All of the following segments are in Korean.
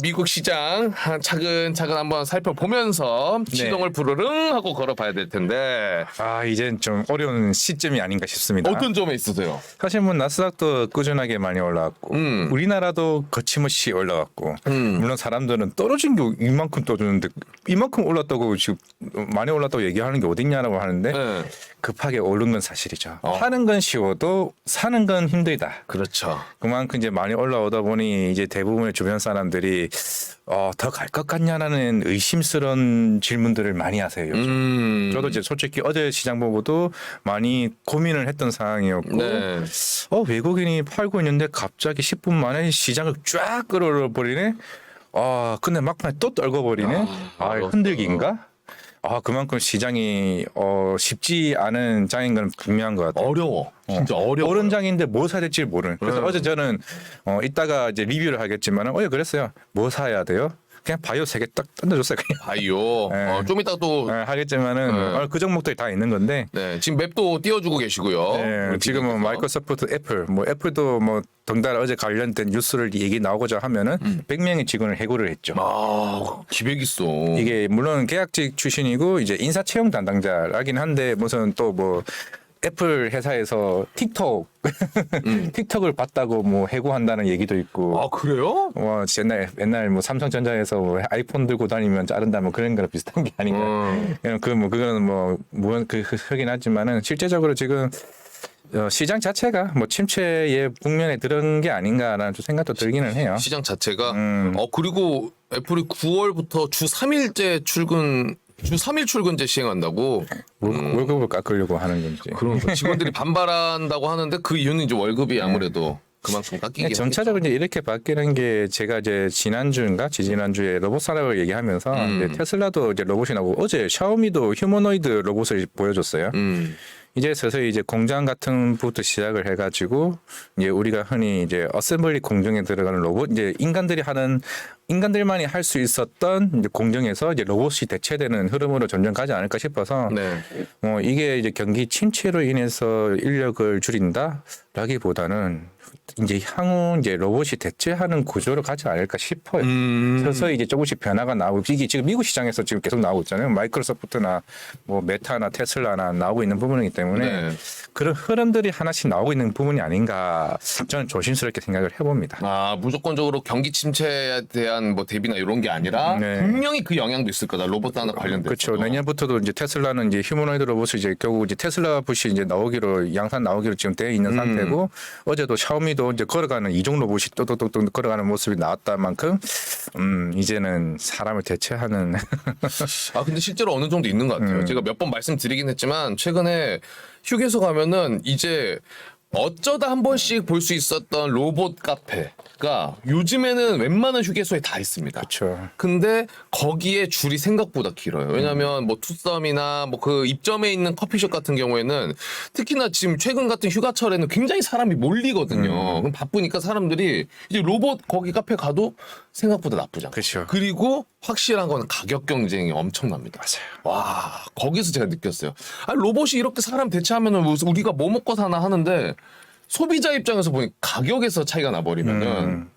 미국 시장 차근차근 한번 살펴보면서 시동을 부르릉 하고 걸어봐야 될 텐데 이젠 좀 어려운 시점이 아닌가 싶습니다. 어떤 점에 있으세요? 사실 뭐 나스닥도 꾸준하게 많이 올라왔고 우리나라도 거침없이 올라왔고 물론 사람들은 떨어진 게 이만큼 떨어졌는데 이만큼 올랐다고 지금 많이 올랐다고 얘기하는 게 어딨냐라고 하는데 급하게 오른 건 사실이죠. 하는 건 쉬워도 사는 건 힘들다. 그렇죠. 그만큼 이제 많이 올라오다 보니 이제 대부분의 주변 사람들이 더 갈 것 같냐라는 의심스러운 질문들을 많이 하세요. 요즘. 저도 이제 솔직히 어제 시장 보고도 많이 고민을 했던 상황이었고 외국인이 팔고 있는데 갑자기 10분 만에 시장을 쫙 끌어버리네. 근데 막판에 또 떨궈버리네. 흔들기인가? 그만큼 시장이 쉽지 않은 장인 건 분명한 것 같아요. 어려워. 진짜 어려워. 오른 장인데 뭐 사야 될지 모르는. 그래서 어제 저는 이따가 이제 리뷰를 하겠지만 어제 그랬어요. 뭐 사야 돼요? 그냥 바이오 3개 딱 던져줬어요. 그냥. 바이오. 좀 이따 또 하겠지만은 그 종목들이 다 있는 건데. 지금 맵도 띄워주고 계시고요. 지금은 마이크로소프트, 애플, 애플도 덩달아 어제 관련된 뉴스를 얘기 나오고자 하면은 100명의 직원을 해고를 했죠. 기백 있어. 이게 물론 계약직 출신이고 이제 인사 채용 담당자라긴 한데 무슨 또 애플 회사에서 틱톡을 봤다고 해고한다는 얘기도 있고. 그래요? 옛날 삼성전자에서 아이폰 들고 다니면 자른다 그런 거랑 비슷한 게 아닌가. 그거는 하긴 하지만은 실제적으로 지금 시장 자체가 침체의 국면에 들은 게 아닌가라는 생각도 들기는 해요. 시장 자체가. 그리고 애플이 9월부터 주 3일째 주 3일 출근제 시행한다고. 월급을 깎으려고 하는 건지. 그러니까 직원들이 반발한다고 하는데 그 이유는 이제 월급이 아무래도 그만큼 깎이게. 전체적으로 이제 이렇게 바뀌는 게 제가 이제 지난주에 로봇 산업을 얘기하면서 이제 테슬라도 이제 로봇이 나오고 어제 샤오미도 휴머노이드 로봇을 보여줬어요. 이제 서서히 이제 공장 같은 부터 시작을 해가지고 이제 우리가 흔히 이제 어셈블리 공정에 들어가는 로봇 이제 인간들만이 할 수 있었던 이제 공정에서 이제 로봇이 대체되는 흐름으로 점점 가지 않을까 싶어서 이게 이제 경기 침체로 인해서 인력을 줄인다라기보다는 이제 향후 이제 로봇이 대체하는 구조로 가지 않을까 싶어요. 서서히 이제 조금씩 변화가 나오고 이게 지금 미국 시장에서 지금 계속 나오고 있잖아요. 마이크로소프트나 메타나 테슬라나 나오고 있는 부분이기 때문에 그런 흐름들이 하나씩 나오고 있는 부분이 아닌가 저는 조심스럽게 생각을 해봅니다. 무조건적으로 경기 침체에 대한 대비나 이런 게 아니라 분명히 그 영향도 있을 거다. 로봇 산업 관련돼서. 그렇죠. 내년부터도 이제 테슬라는 이제 휴머노이드 로봇을 이제 결국 이제 테슬라 붓이 이제 양산 나오기로 지금 되어 있는 상태고 어제도 샤오미도 이제 걸어가는 이종 로봇이 또또또또 걸어가는 모습이 나왔다 만큼 이제는 사람을 대체하는. 근데 실제로 어느 정도 있는 것 같아요. 제가 몇 번 말씀드리긴 했지만 최근에 휴게소 가면은 이제 어쩌다 한 번씩 볼 수 있었던 로봇 카페가 요즘에는 웬만한 휴게소에 다 있습니다. 그렇죠. 근데 거기에 줄이 생각보다 길어요. 왜냐하면 투썸이나 그 입점에 있는 커피숍 같은 경우에는 특히나 지금 최근 같은 휴가철에는 굉장히 사람이 몰리거든요. 그럼 바쁘니까 사람들이 이제 로봇 거기 카페 가도 생각보다 나쁘지 않고. 그렇죠. 그리고 확실한 건 가격 경쟁이 엄청납니다. 맞아요. 거기서 제가 느꼈어요. 로봇이 이렇게 사람 대체하면 우리가 뭐 먹고 사나 하는데 소비자 입장에서 보니 가격에서 차이가 나버리면은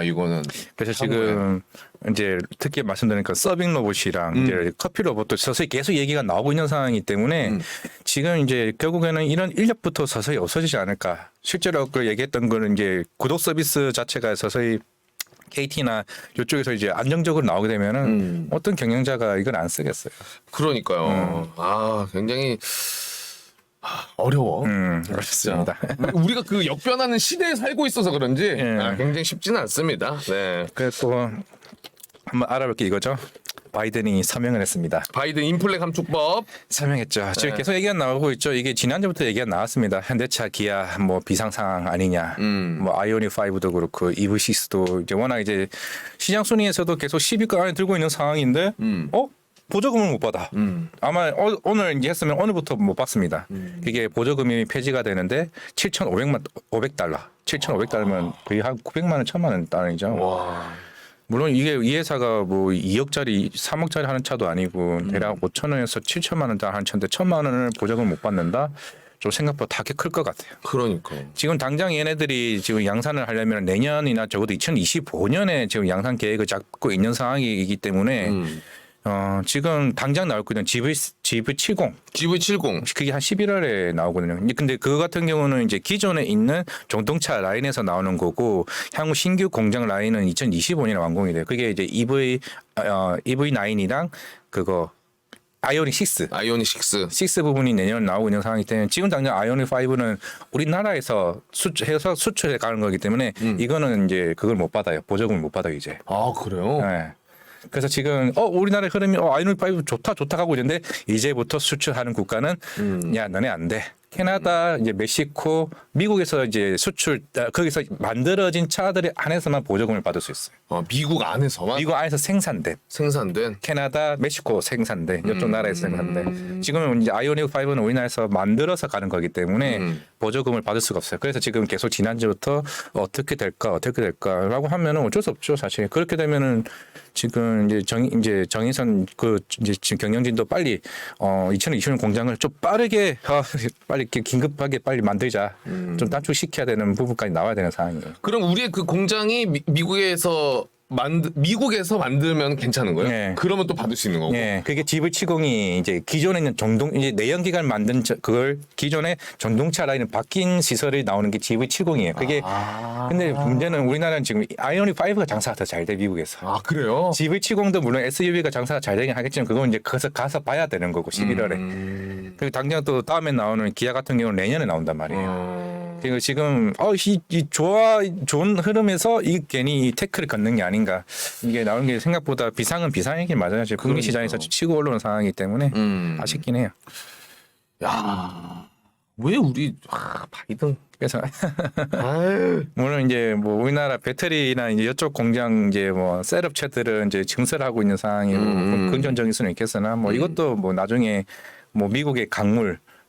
이거는. 그래서 지금 이제 특히 말씀드리니까 서빙 로봇이랑 이제 커피 로봇도 서서히 계속 얘기가 나오고 있는 상황이기 때문에 지금 이제 결국에는 이런 인력부터 서서히 없어지지 않을까. 실제로 그 얘기했던 거는 이제 구독 서비스 자체가 서서히 KT나 이쪽에서 이제 안정적으로 나오게 되면은 어떤 경영자가 이걸 안 쓰겠어요. 그러니까요. 굉장히 어려워. 어렵습니다. 우리가 그 역변하는 시대에 살고 있어서 그런지 굉장히 쉽지는 않습니다. 네. 그래서 한번 알아볼 게 이거죠. 바이든이 서명을 했습니다. 바이든 인플레 감축법 서명했죠. 지금 계속 얘기가 나오고 있죠. 이게 지난주부터 얘기가 나왔습니다. 현대차, 기아 비상 상황 아니냐. 아이오닉 5도 그렇고 EV6도 이제 워낙 이제 시장 순위에서도 계속 10위권 안에 들고 있는 상황인데 보조금을 못 받아. 아마 오늘 이제 했으면 오늘부터 못 받습니다. 이게 보조금이 폐지가 되는데 500달러. 7,500달러면 거의 한 900만 원, 1,000만 원 단위죠. 물론 이게 이 회사가 2억짜리, 3억짜리 하는 차도 아니고 대략 5천 원에서 7천만 원 하는 차인데 1,000만 원을 보조금을 못 받는다. 좀 생각보다 타격 클 것 같아요. 그러니까. 지금 당장 얘네들이 지금 양산을 하려면 내년이나 적어도 2025년에 지금 양산 계획을 잡고 있는 상황이기 때문에 지금 당장 나올 거는 GV70. GV70. 그게 한 11월에 나오거든요. 근데 그거 같은 경우는 이제 기존에 있는 전동차 라인에서 나오는 거고 향후 신규 공장 라인은 2025년에 완공이 돼요. 그게 이제 EV9이랑 그거 아이오닉 6. 아이오닉 6. 부분이 내년 나오고 있는 상황이기 때문에 지금 당장 아이오닉 5는 우리나라에서 수출해서 수출해 가는 거기 때문에 이거는 이제 그걸 못 받아요. 보조금을 못 받아요 이제. 아 그래요? 네. 그래서 지금 우리나라의 흐름이 아이오닉 5 좋다 하고 있는데 이제부터 수출하는 국가는 야 너네 안 돼. 캐나다, 이제 멕시코, 미국에서 이제 수출 거기서 만들어진 차들이 안에서만 보조금을 받을 수 있어요. 미국 안에서만? 미국 안에서 생산된 캐나다, 멕시코 생산된 이쪽 나라에서 생산된 지금은 이제 아이오닉 5는 우리나라에서 만들어서 가는 거기 때문에 보조금을 받을 수가 없어요. 그래서 지금 계속 지난주부터 어떻게 될까라고 하면은 어쩔 수 없죠, 사실. 그렇게 되면은 지금 이제 정의선 이제 지금 경영진도 빨리 2020년 공장을 좀 빠르게 빨리 긴급하게 빨리 만들자. 좀 단축시켜야 되는 부분까지 나와야 되는 상황이에요. 그럼 우리의 그 공장이 미국에서 만들면 괜찮은 거예요? 네. 그러면 또 받을 수 있는 거고. 네, 그게 GV70이 이제 기존에 있는 이제 내연기관 만든 그걸 기존에 전동차 라인은 바뀐 시설이 나오는 게 GV70이에요. 그게 근데 문제는 우리나라는 지금 아이오닉 5가 장사가 더 잘 돼 미국에서. 아 그래요? GV70도 물론 SUV가 장사가 잘 되긴 하겠지만 그건 이제 가서 봐야 되는 거고 11월에. 그리고 당장 또 다음에 나오는 기아 같은 경우는 내년에 나온단 말이에요. 그리고 지금 이 좋은 흐름에서 이 괜히 이 태클을 걷는 게 아닌가. 이게 나오는 게 생각보다 비상은 비상이긴 맞아요. 지금 국내 시장에서 치고 올라오는 상황이기 때문에 아쉽긴 해요. 야, 왜 우리 바이든? 그래서 물론 이제 뭐 우리나라 배터리나 이제 이쪽 공장 이제 뭐 셋업체들은 이제 증설하고 있는 상황이고 긍정적인 수는 있겠으나 뭐 이것도 뭐 나중에 뭐 미국의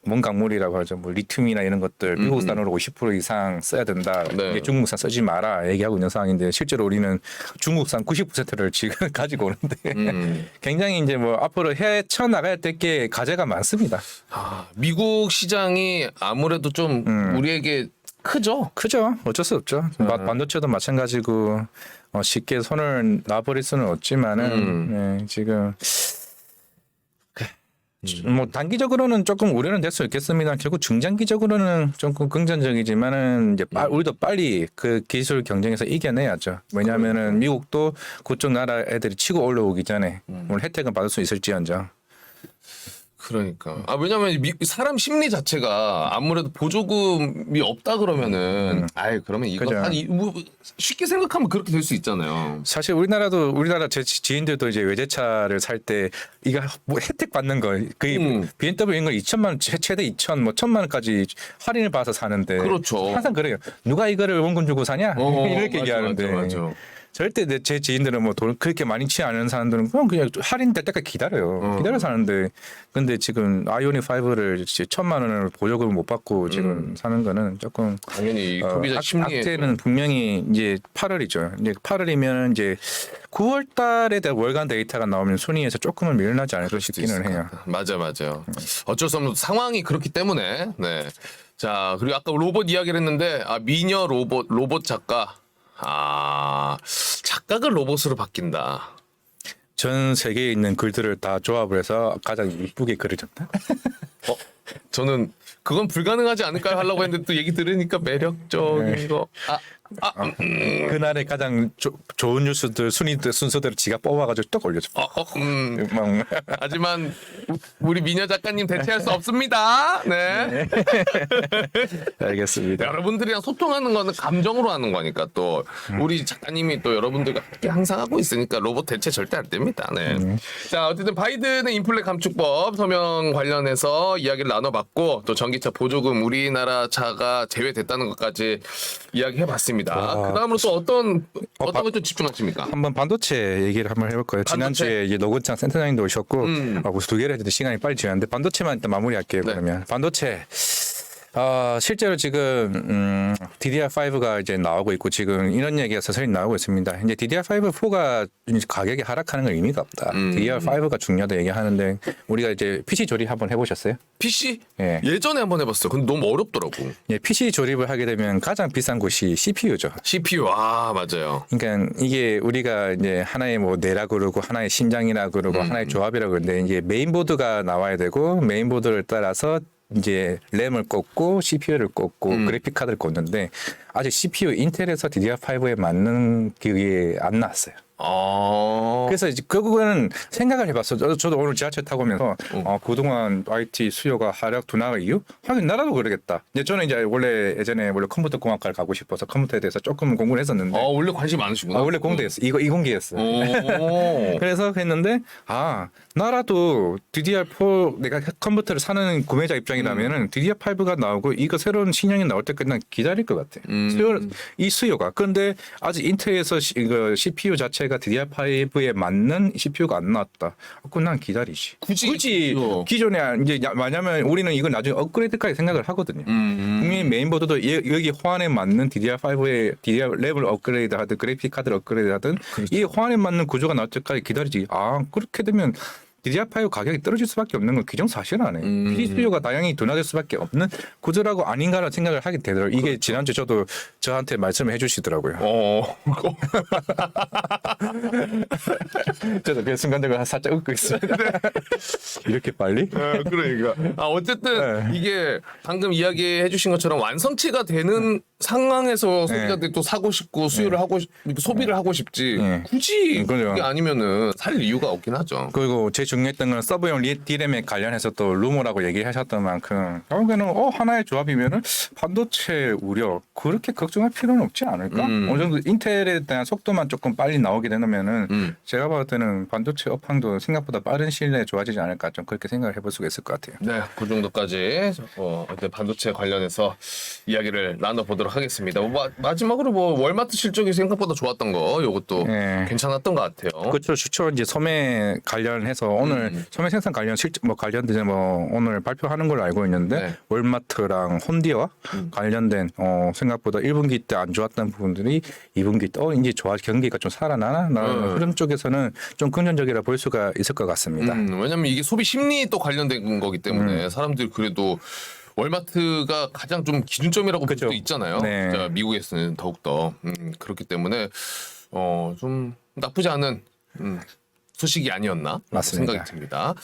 뭔 강물이라고 하죠. 뭐 리튬이나 이런 것들 미국산으로 50% 이상 써야 된다. 네. 이게 중국산 쓰지 마라 얘기하고 있는 상황인데 실제로 우리는 중국산 90%를 지금 가지고 오는데 굉장히 이제 뭐 앞으로 헤쳐 나가야 될 게 과제가 많습니다. 미국 시장이 아무래도 좀 우리에게 크죠? 크죠. 어쩔 수 없죠. 반도체도 마찬가지고 쉽게 손을 놔버릴 수는 없지만은 네, 지금. 뭐 단기적으로는 조금 우려는 될 수 있겠습니다. 결국 중장기적으로는 조금 긍정적이지만은 이제 우리도 빨리 그 기술 경쟁에서 이겨내야죠. 왜냐하면은 미국도 그쪽 나라 애들이 치고 올라오기 전에 오늘 혜택은 받을 수 있을지언정. 그러니까. 왜냐면 사람 심리 자체가 아무래도 보조금이 없다 그러면은 그러면 이거 그죠. 뭐 쉽게 생각하면 그렇게 될 수 있잖아요. 사실 우리나라 제 지인들도 이제 외제차를 살 때 이거 뭐 혜택 받는 거 그 BMW 이런 걸 2천만 원 최대 2천 뭐 1천만 원까지 할인을 받아서 사는데 그렇죠. 항상 그래요. 누가 이거를 원금 주고 사냐 이렇게 얘기하는데 맞아. 절대 제 지인들은 뭐 돈 그렇게 많이 취지 않은 사람들은 그냥 할인될 때까지 기다려요. 기다려 사는데 근데 지금 아이오닉 5를 1,000만 원을 보조금을 못 받고 지금 사는 거는 조금 당연히 소비자 심리에 악재는 분명히 이제 8월이죠. 이제 8월이면 이제 9월 달에 대한 월간 데이터가 나오면 순위에서 조금은 밀려나지 않을까 싶기는 해요. 맞아요. 어쩔 수 없는 상황이 그렇기 때문에. 네. 자, 그리고 아까 로봇 이야기를 했는데 미녀 로봇 작가. 작가가 로봇으로 바뀐다. 전 세계에 있는 글들을 다 조합을 해서 가장 이쁘게 그려졌다. 저는 그건 불가능하지 않을까요 하려고 했는데 또 얘기 들으니까 매력적인 거. 그날의 가장 좋은 뉴스들 순서대로 지가 뽑아가지고 딱 올려줘. 하지만 우리 미녀 작가님 대체할 수 없습니다. 네. 알겠습니다. 여러분들이랑 소통하는 거는 감정으로 하는 거니까 또 우리 작가님이 또 여러분들과 함께 항상 하고 있으니까 로봇 대체 절대 안 됩니다. 네. 자, 어쨌든 바이든의 인플레 감축법 서명 관련해서 이야기를 나눠봤고 또 전기차 보조금 우리나라 차가 제외됐다는 것까지 이야기해봤습니다. 그 다음으로 또 어떤 걸 좀 집중하십니까? 한번 반도체 얘기를 한번 해볼 거예요. 지난주에 이제 노건창 센터장님도 오셨고 벌써 2개를 했는데 시간이 빨리 지났는데 반도체만 일단 마무리할게요. 네. 그러면 반도체 실제로 지금 DDR5가 이제 나오고 있고 지금 이런 얘기가 서서히 나오고 있습니다. 이제 DDR5 4가 가격이 하락하는 건 의미가 없다. DDR5가 중요하다 얘기하는데 우리가 이제 PC 조립 한번 해보셨어요? PC? 예. 예전에 한번 해봤어요. 근데 너무 어렵더라고. 예, PC 조립을 하게 되면 가장 비싼 곳이 CPU죠. CPU, 맞아요. 그러니까 이게 우리가 이제 하나의 뭐 뇌라 그러고 하나의 심장이라 그러고 하나의 조합이라 그러는데 이게 메인보드가 나와야 되고 메인보드를 따라서 이제 램을 꽂고 CPU를 꽂고 그래픽 카드를 꽂는데 아직 CPU 인텔에서 DDR5에 맞는 그게 안 나왔어요. 그래서 이제 결국에는 생각을 해봤어. 저도 오늘 지하철 타고 오면서 그동안 IT 수요가 하락 둔화의 이유? 하긴 나라도 그러겠다. 이제 저는 이제 예전에 원래 컴퓨터 공학과를 가고 싶어서 컴퓨터에 대해서 조금 공부를 했었는데. 원래 관심 많으시구나. 원래 공대였어. 이공계였어. 그래서 했는데 나라도 DDR4 내가 컴퓨터를 사는 구매자 입장이라면은 DDR5가 나오고 이거 새로운 신형이 나올 때까지 난 기다릴 것 같아. 이 수요가. 그런데 아직 인텔에서 이거 CPU 자체가 DDR5에 맞는 CPU가 안 나왔다. 그럼 난 기다리지. 굳이 기존에 이제 왜냐면 우리는 이걸 나중에 업그레이드까지 생각을 하거든요. 분명히 메인보드도 여기 호환에 맞는 DDR5에 DDR 랩을 업그레이드 하든 그래픽 카드를 업그레이드 하든 이 호환에 맞는 구조가 나올 때까지 기다리지. 그렇게 되면 DDR5 가격이 떨어질 수밖에 없는 건 기정사실하네. PC 수요가 다양히 둔화될 수밖에 없는 구조라고 아닌가라는 생각을 하게 되더라고요. 이게 지난주 저도 저한테 말씀을 해주시더라고요. 저도 그 순간적으로 살짝 웃고 있습니다. 이렇게 빨리? 그러니까. 어쨌든 이게 방금 이야기해 주신 것처럼 완성치가 되는 상황에서 소비자들이 또 사고 싶고 수요를 하고 소비를 하고 싶지. 굳이 그게 아니면은 살 이유가 없긴 하죠. 그리고 제일 중요했던 건 서브용 D램에 관련해서 또 루머라고 얘기하셨던 만큼 결국에는 하나의 조합이면은 반도체 우려 그렇게 걱정할 필요는 없지 않을까? 어느 정도 인텔에 대한 속도만 조금 빨리 나오게 되면은 제가 봤을 때는 반도체 업황도 생각보다 빠른 시일 내에 좋아지지 않을까 좀 그렇게 생각을 해볼 수가 있을 것 같아요. 네, 그 정도까지 반도체 관련해서 이야기를 나눠보도록 하겠습니다. 마지막으로 월마트 실적이 생각보다 좋았던 거 이것도 괜찮았던 것 같아요. 그렇죠. 주초 이제 소매 관련해서 오늘 소매 생산 관련 관련된 오늘 발표하는 걸로 알고 있는데 월마트랑 홈디와 관련된 생각보다 1분기 때 안 좋았던 부분들이 2분기 때 이제 경기가 좀 살아나나 흐름 쪽에서는 좀 긍정적이라 볼 수가 있을 것 같습니다. 왜냐면 이게 소비 심리 또 관련된 거기 때문에 사람들이 그래도 월마트가 가장 좀 기준점이라고 볼 수도 있잖아요. 자, 미국에서는 더욱더 그렇기 때문에 좀 나쁘지 않은 소식이 아니었나 맞습니다. 생각이 듭니다.